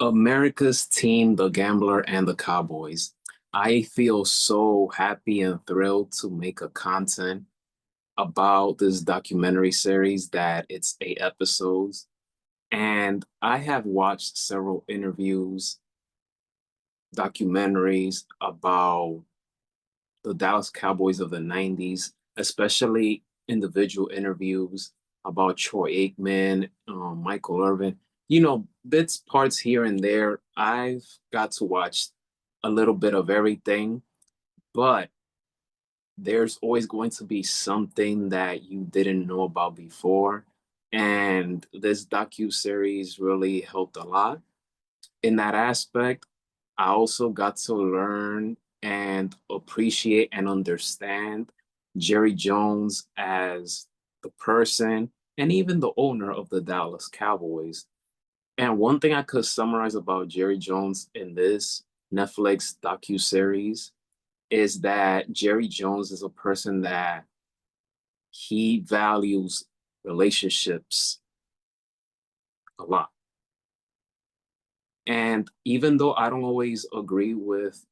America's team, the Gambler and the Cowboys. I feel so happy and thrilled to make a content about this documentary series that it's 8 episodes. And I have watched several interviews, documentaries about the Dallas Cowboys of the 90s, especially individual interviews about Troy Aikman, Michael Irvin. Bits, parts here and there. I've got to watch a little bit of everything, but there's always going to be something that you didn't know about before. And this docu-series really helped a lot in that aspect. I also got to learn and appreciate and understand Jerry Jones as the person and even the owner of the Dallas Cowboys. And one thing I could summarize about Jerry Jones in this Netflix docu-series is that Jerry Jones is a person that he values relationships a lot. And even though I don't always agree with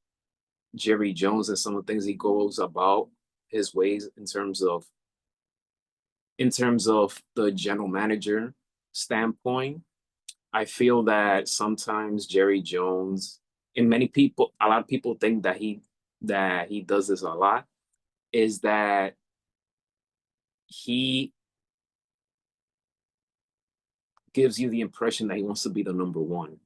Jerry Jones and some of the things he goes about his ways in terms of the general manager standpoint, I feel that sometimes Jerry Jones and a lot of people think that he does this a lot, is that he gives you the impression that he wants to be the number one,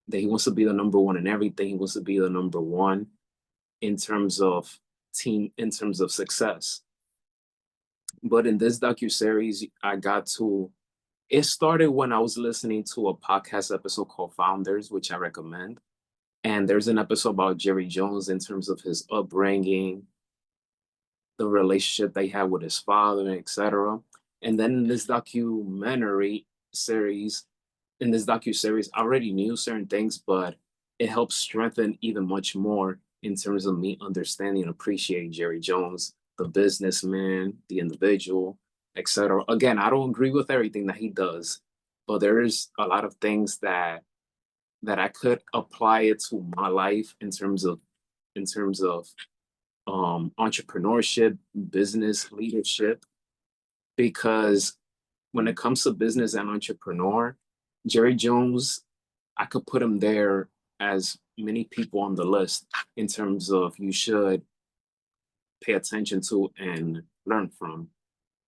that he wants to be the number one in everything. He wants to be the number one in terms of team, in terms of success. But in this docu-series, it started when I was listening to a podcast episode called Founders, which I recommend. And there's an episode about Jerry Jones in terms of his upbringing, the relationship they had with his father, etc. And then series, in this docu-series, I already knew certain things, but it helps strengthen even much more in terms of me understanding and appreciating Jerry Jones, the businessman, the individual, etc. Again, I don't agree with everything that he does, but there is a lot of things that I could apply it to my life in terms of entrepreneurship, business leadership, because when it comes to business and entrepreneur, Jerry Jones, I could put him there as many people on the list in terms of you should pay attention to and learn from,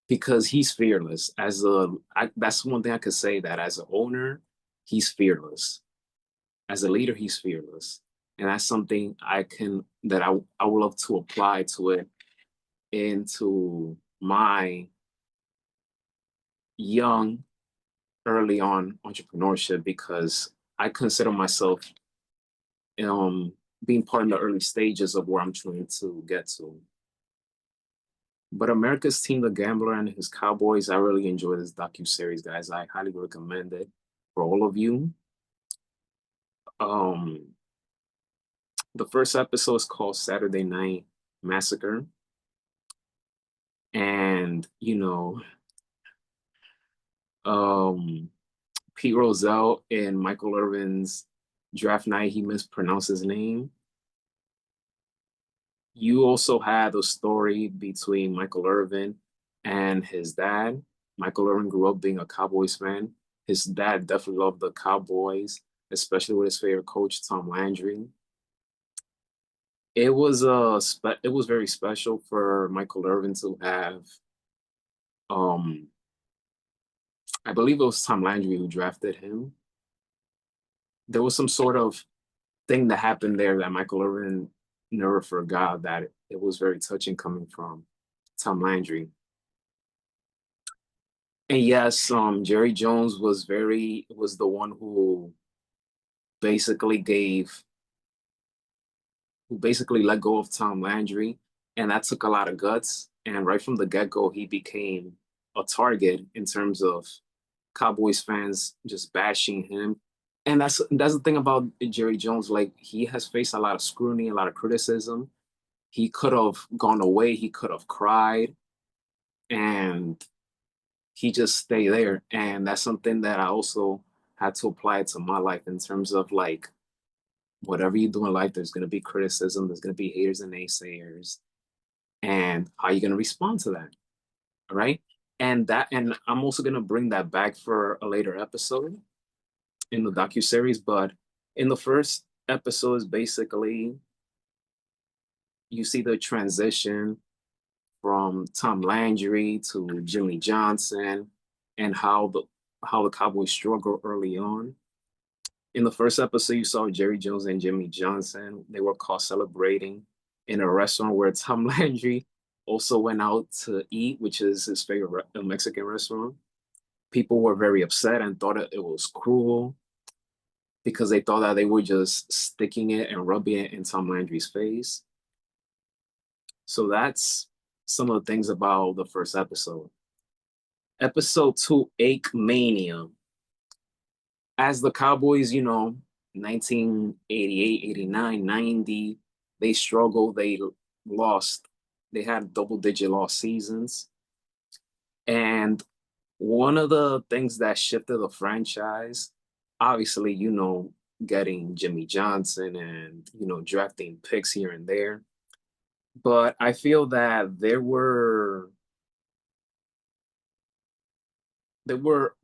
because he's fearless. That's one thing I could say, that as an owner, he's fearless. As a leader, he's fearless. And that's something I would love to apply to it into my young, early on entrepreneurship, because I consider myself being part in the early stages of where I'm trying to get to. But America's Team, the Gambler and his Cowboys, I really enjoy this docu-series, guys. I highly recommend it for all of you. Um, the first episode is called Saturday Night Massacre. And, um, Pete Rozelle in Michael Irvin's draft night, he mispronounced his name. You also had a story between Michael Irvin and his dad. Michael Irvin grew up being a Cowboys fan. His dad definitely loved the Cowboys, especially with his favorite coach, Tom Landry. It was very special for Michael Irvin to have, um I believe it was Tom Landry who drafted him. There was some sort of thing that happened there that Michael Irvin never forgot, that it was very touching coming from Tom Landry. And yes, Jerry Jones was the one basically gave who basically let go of Tom Landry, and that took a lot of guts. And right from the get-go, he became a target in terms of Cowboys fans just bashing him. And that's the thing about Jerry Jones. Like, he has faced a lot of scrutiny, a lot of criticism. He could have gone away, he could have cried, and he just stayed there. And that's something that I also had to apply it to my life in terms of like whatever you do in life, there's going to be criticism, there's going to be haters and naysayers, and how you going to respond to that, right? And I'm also going to bring that back for a later episode in the docu-series. But in the first episode is basically you see the transition from Tom Landry to Jimmy Johnson, and how the Cowboys struggle early on. In the first episode, you saw Jerry Jones and Jimmy Johnson. They were caught celebrating in a restaurant where Tom Landry also went out to eat, which is his favorite Mexican restaurant. People were very upset and thought it was cruel because they thought that they were just sticking it and rubbing it in Tom Landry's face. So that's some of the things about the first episode. Episode 2, Ache Mania. As the Cowboys, 1988, 89, 90, they struggled. They lost. They had double-digit loss seasons. And one of the things that shifted the franchise, obviously, getting Jimmy Johnson and, drafting picks here and there. But I feel that there were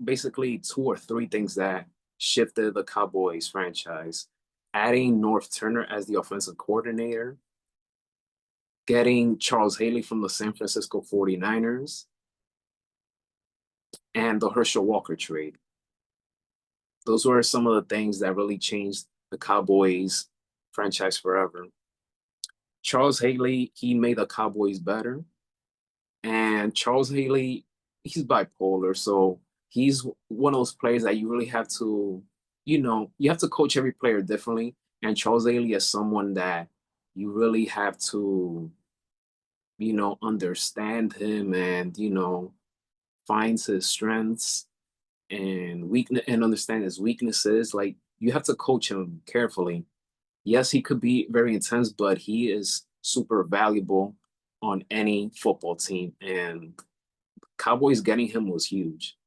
basically two or three things that shifted the Cowboys franchise. Adding North Turner as the offensive coordinator, getting Charles Haley from the San Francisco 49ers, and the Herschel Walker trade. Those were some of the things that really changed the Cowboys franchise forever. Charles Haley, he made the Cowboys better. And Charles Haley, he's bipolar. So he's one of those players that you really have to, you have to coach every player differently. And Charles Haley is someone that you really have to, understand him and, finds his strengths and weakness and understand his weaknesses. Like you have to coach him carefully. Yes, he could be very intense, but he is super valuable on any football team. And Cowboys getting him was huge.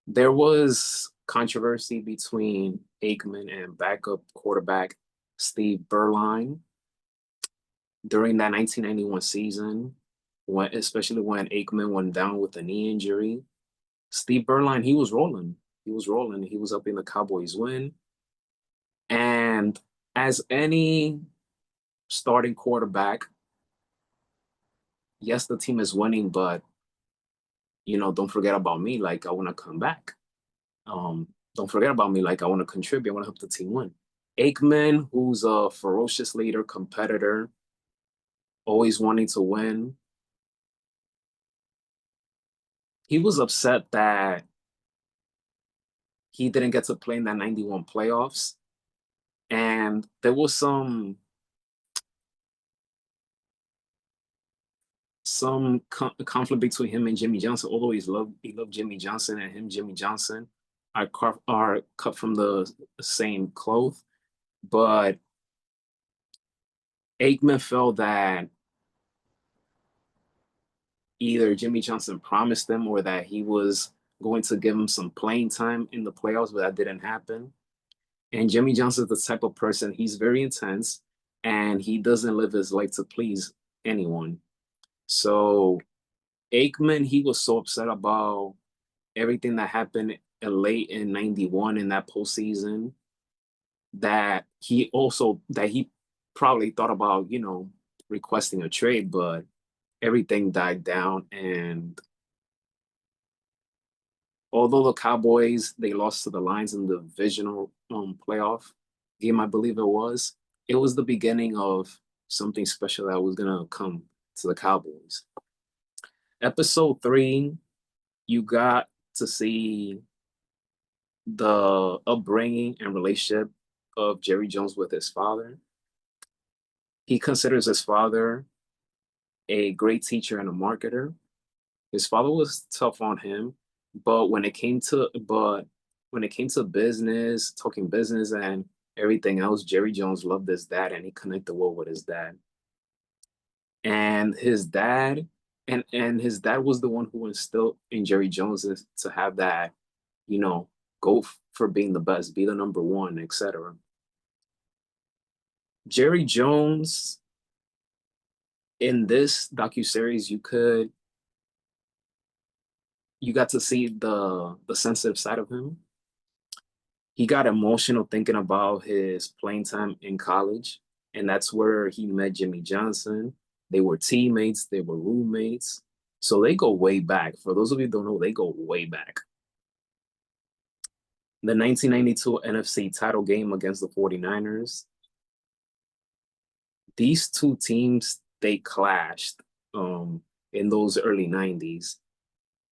There was controversy between Aikman and backup quarterback Steve Berline during that 1991 season, especially when Aikman went down with a knee injury. Steve Berline, he was rolling. He was rolling. He was helping the Cowboys win. And as any starting quarterback, yes, the team is winning, but don't forget about me. Like I want to come back. Don't forget about me. Like I want to contribute. I want to help the team win. Aikman, who's a ferocious leader, competitor, always wanting to win. He was upset that he didn't get to play in that 91 playoffs. And there was some conflict between him and Jimmy Johnson. Although he loved Jimmy Johnson, and Jimmy Johnson are cut from the same cloth. But Aikman felt that either Jimmy Johnson promised them or that he was going to give him some playing time in the playoffs, but that didn't happen. And Jimmy Johnson's the type of person, he's very intense and he doesn't live his life to please anyone. So Aikman, he was so upset about everything that happened late in 91 in that postseason that he probably thought about, requesting a trade, but everything died down. And although the Cowboys, they lost to the Lions in the divisional playoff game, I believe it was the beginning of something special that was going to come to the Cowboys. Episode 3, you got to see the upbringing and relationship of Jerry Jones with his father. He considers his father a great teacher and a marketer. His father was tough on him, but when it came to business, talking business and everything else, Jerry Jones loved his dad and he connected well with his dad. And his dad and his dad was the one who instilled in Jerry Jones to have that, go for being the best, be the number one, etc. Jerry Jones in this docuseries, you got to see the sensitive side of him. He got emotional thinking about his playing time in college, and that's where he met Jimmy Johnson. They were teammates, they were roommates. So they go way back. For those of you who don't know, they go way back. The 1992 NFC title game against the 49ers, these two teams, they clashed in those early 90s.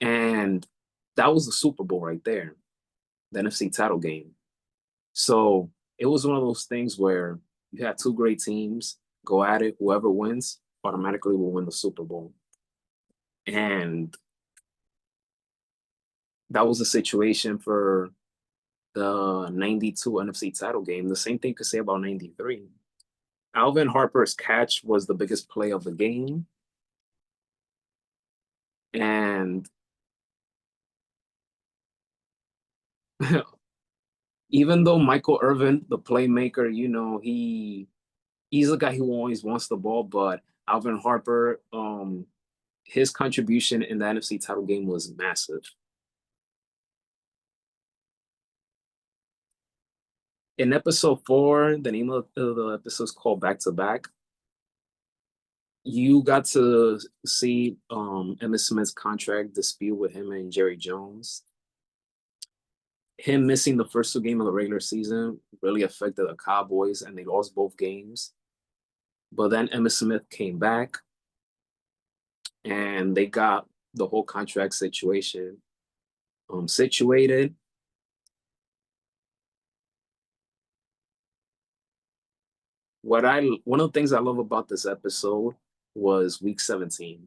And that was the Super Bowl right there, the NFC title game. So it was one of those things where you had two great teams go at it. Whoever wins automatically will win the Super Bowl. And that was the situation for the 92 NFC title game. The same thing could say about 93. Alvin Harper's catch was the biggest play of the game. And even though Michael Irvin, the playmaker, he's the guy who always wants the ball, but Alvin Harper, his contribution in the NFC title game was massive. In episode 4, the name of the episode is called Back to Back. You got to see Emmitt Smith's contract dispute with him and Jerry Jones. Him missing the first two games of the regular season really affected the Cowboys, and they lost both games. But then Emmitt Smith came back, and they got the whole contract situation situated. One of the things I love about this episode was week 17.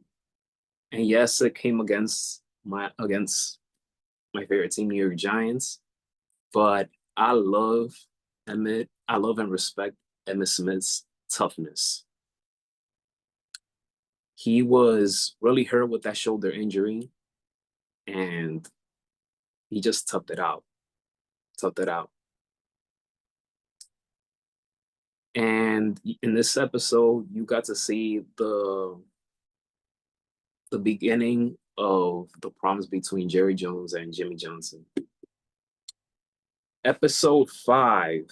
And yes, it came against my favorite team, New York Giants, but I love I love and respect Emmitt Smith's toughness. He was really hurt with that shoulder injury, and he just toughed it out. Toughed it out. And in this episode, you got to see the beginning of the problems between Jerry Jones and Jimmy Johnson. Episode 5.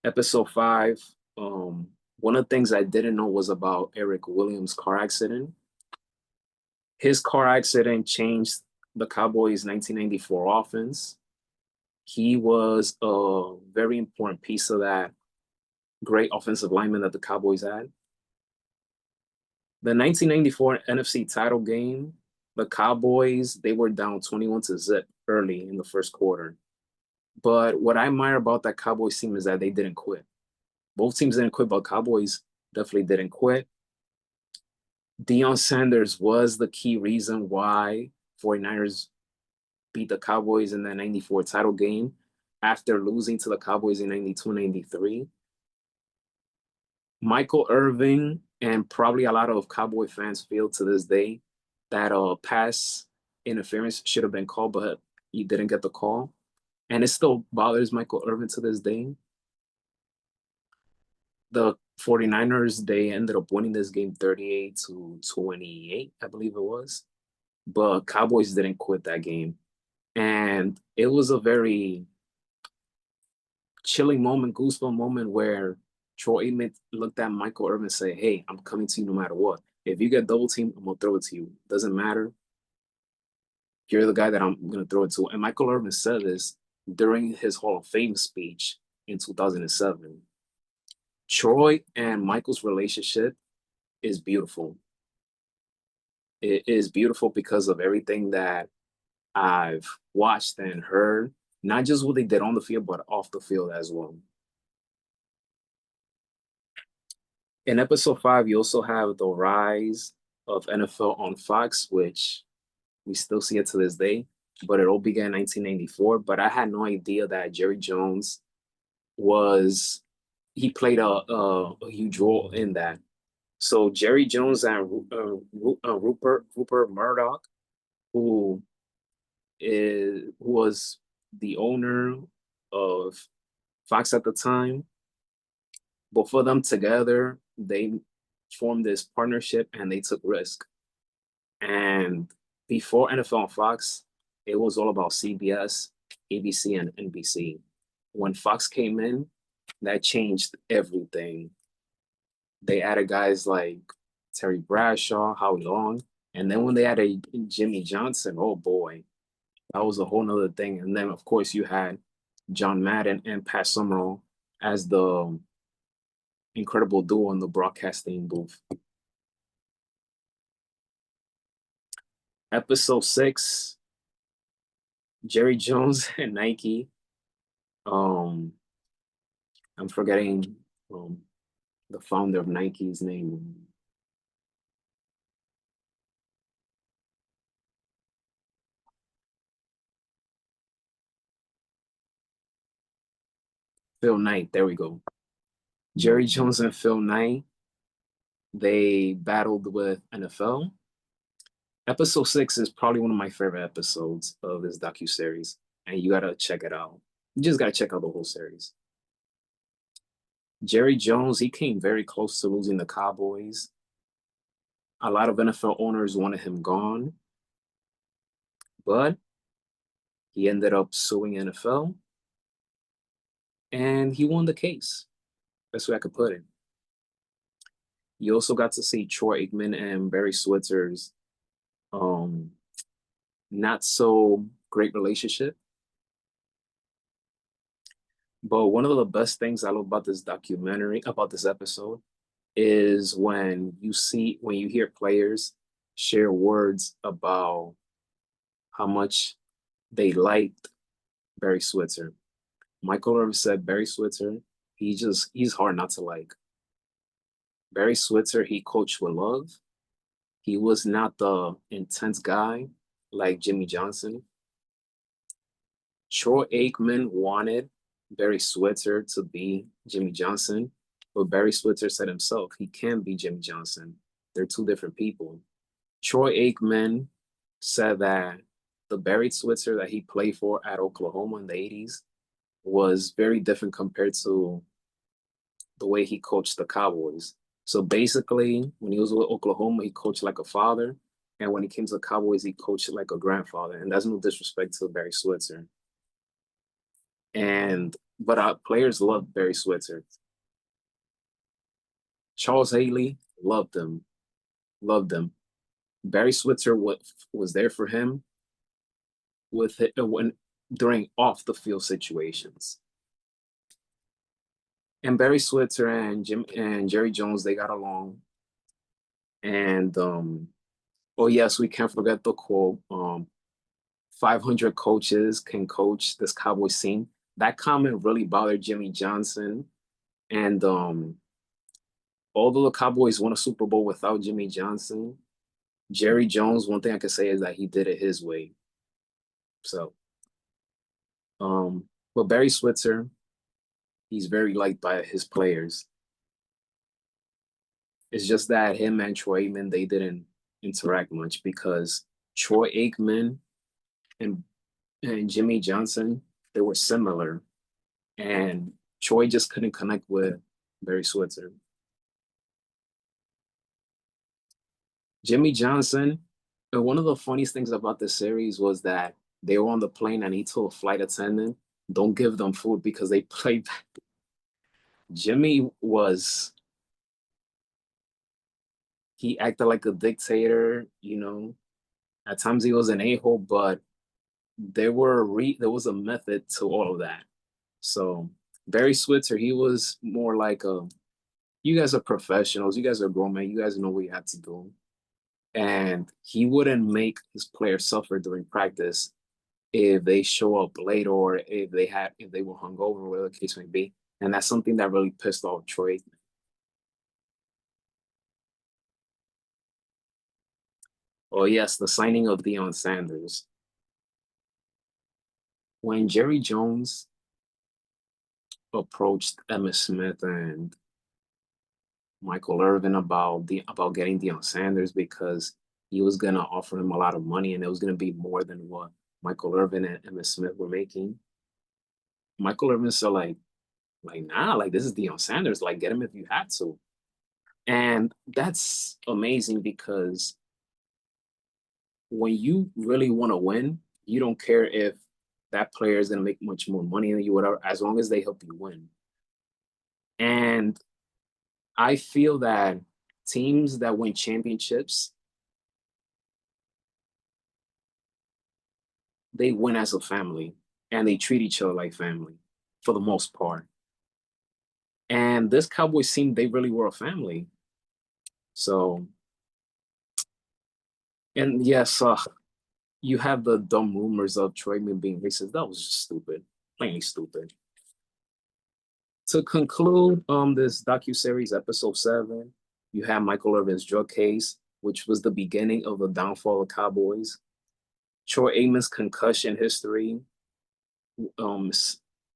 Episode 5. One of the things I didn't know was about Eric Williams' car accident. His car accident changed the Cowboys' 1994 offense. He was a very important piece of that great offensive lineman that the Cowboys had. The 1994 NFC title game, the Cowboys, they were down 21-0 early in the first quarter. But what I admire about that Cowboys team is that they didn't quit. Both teams didn't quit, but Cowboys definitely didn't quit. Deion Sanders was the key reason why 49ers beat the Cowboys in that 94 title game after losing to the Cowboys in 92-93. Michael Irvin and probably a lot of Cowboy fans feel to this day that pass interference should have been called, but he didn't get the call. And it still bothers Michael Irvin to this day. The 49ers, they ended up winning this game 38-28, I believe it was. But Cowboys didn't quit that game. And it was a very chilling moment, goosebump moment where Troy Aikman looked at Michael Irvin and said, "Hey, I'm coming to you no matter what. If you get double teamed, I'm going to throw it to you. Doesn't matter. You're the guy that I'm going to throw it to." And Michael Irvin said this during his Hall of Fame speech in 2007. Troy and Michael's relationship is beautiful. It is beautiful because of everything that I've watched and heard, not just what they did on the field, but off the field as well. In episode 5, you also have the rise of NFL on Fox, which we still see it to this day, but it all began in 1994. But I had no idea that Jerry Jones he played a huge role in that. So Jerry Jones and Rupert Murdoch, who who was the owner of Fox at the time. Both of them together, they formed this partnership and they took risk. And before NFL and Fox, it was all about CBS, ABC, and NBC. When Fox came in, that changed everything. They added guys like Terry Bradshaw, Howie Long, and then when they added Jimmy Johnson, oh boy, that was a whole nother thing. And then of course you had John Madden and Pat Summerall as the incredible duo in the broadcasting booth. Episode 6, Jerry Jones and Nike. Um, I'm forgetting um, the founder of Nike's name. Phil Knight. There we go. Jerry Jones and Phil Knight. They battled with NFL. Episode 6 is probably one of my favorite episodes of this docuseries, and you gotta check it out. You just gotta check out the whole series. Jerry Jones, he came very close to losing the Cowboys. A lot of NFL owners wanted him gone, but he ended up suing NFL, and he won the case. That's way I could put it. You also got to see Troy Aikman and Barry Switzer's um, not so great relationship. But one of the best things I love about this documentary, about this episode, is when you hear players share words about how much they liked Barry Switzer. Michael Irvin said Barry Switzer, he's hard not to like. Barry Switzer, he coached with love. He was not the intense guy like Jimmy Johnson. Troy Aikman wanted Barry Switzer to be Jimmy Johnson, but Barry Switzer said himself he can't be Jimmy Johnson. They're two different people. Troy Aikman said that the Barry Switzer that he played for at Oklahoma in the 80s was very different compared to the way he coached the Cowboys. So basically, when he was with Oklahoma, he coached like a father. And when he came to the Cowboys, he coached like a grandfather. And that's no disrespect to Barry Switzer. But our players loved Barry Switzer. Charles Haley loved him. Barry Switzer was there for him with it when during off the field situations. And Barry Switzer and Jim and Jerry Jones, they got along. And oh yes, we can't forget the quote, 500 coaches can coach this Cowboys team. That comment really bothered Jimmy Johnson. And although the Cowboys won a Super Bowl without Jimmy Johnson, Jerry Jones, one thing I could say is that he did it his way. So, but Barry Switzer, he's very liked by his players. It's just that him and Troy Aikman, they didn't interact much because Troy Aikman and Jimmy Johnson, they were similar. And Troy just couldn't connect with Barry Switzer. Jimmy Johnson, and one of the funniest things about this series was that they were on the plane and he told a flight attendant, don't give them food because they played. Jimmy was, he acted like a dictator, you know. At times he was an a-hole, but there was a method to all of that. So Barry Switzer, he was more like you guys are professionals, you guys are grown men, you guys know what you have to do. And he wouldn't make his players suffer during practice if they show up late or if they were hungover, whatever the case may be. And that's something that really pissed off Troy. Oh yes, the signing of Deion Sanders. When Jerry Jones approached Emmitt Smith and Michael Irvin about getting Deion Sanders because he was gonna offer him a lot of money and it was gonna be more than what Michael Irvin and Emmitt Smith were making. Michael Irvin said like nah, like this is Deion Sanders. Like get him if you had to. And that's amazing because when you really want to win, you don't care if that player is going to make much more money than you, whatever, as long as they help you win. And I feel that teams that win championships, they win as a family and they treat each other like family for the most part. And this Cowboys team, they really were a family. So, and yes, you have the dumb rumors of Troy Aikman being racist. That was just stupid, plainly stupid. To conclude this docuseries episode 7, you have Michael Irvin's drug case, which was the beginning of the downfall of Cowboys. Troy Aikman's concussion history um,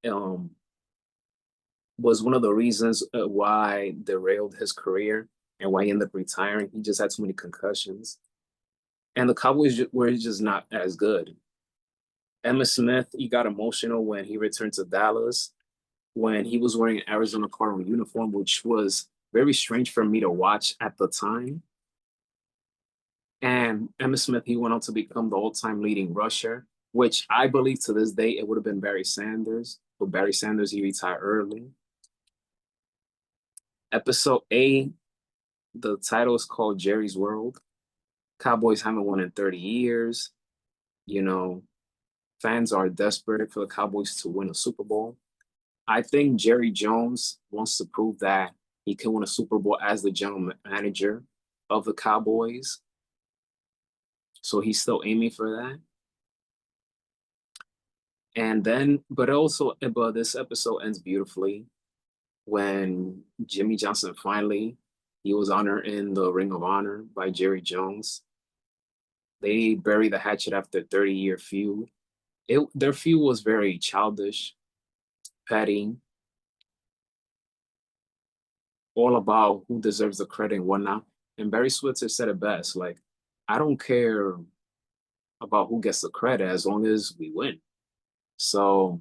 um, was one of the reasons why derailed his career and why he ended up retiring. He just had too many concussions. And the Cowboys were just not as good. Emmitt Smith, he got emotional when he returned to Dallas, when he was wearing an Arizona Cardinal uniform, which was very strange for me to watch at the time. And Emmitt Smith, he went on to become the all-time leading rusher, which I believe to this day it would have been Barry Sanders. But Barry Sanders, he retired early. Episode 8, the title is called Jerry's World. Cowboys haven't won in 30 years. You know, fans are desperate for the Cowboys to win a Super Bowl. I think Jerry Jones wants to prove that he can win a Super Bowl as the general manager of the Cowboys. So he's still aiming for that. And then, but this episode ends beautifully when Jimmy Johnson finally, he was honored in the Ring of Honor by Jerry Jones. They buried the hatchet after a 30-year feud. Their feud was very childish, petty, all about who deserves the credit and whatnot. And Barry Switzer said it best, like, I don't care about who gets the credit as long as we win. So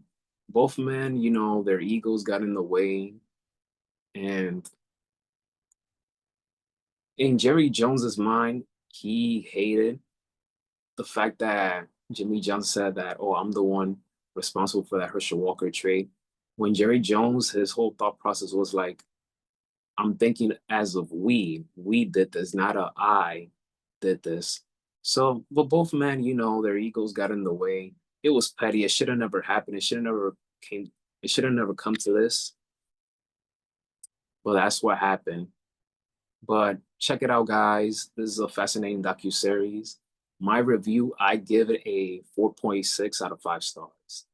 both men, their egos got in the way. And in Jerry Jones's mind, he hated the fact that Jimmy Johnson said that, oh, I'm the one responsible for that Herschel Walker trade. When Jerry Jones, his whole thought process was like, I'm thinking as of we did this, not a I did this. So, but both men, their egos got in the way. It was petty. It should have never happened. It should have never come to this. But that's what happened. But check it out, guys. This is a fascinating docuseries. My review, I give it a 4.6 out of 5 stars.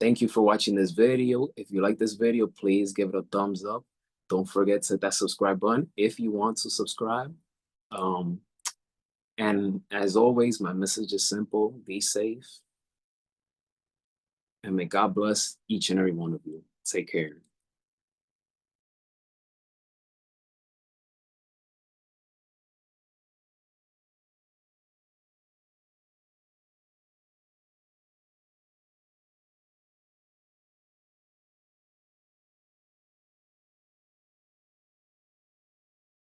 Thank you for watching this video. If you like this video, please give it a thumbs up. Don't forget to hit that subscribe button if you want to subscribe. And as always, my message is simple: be safe. And may God bless each and every one of you. Take care.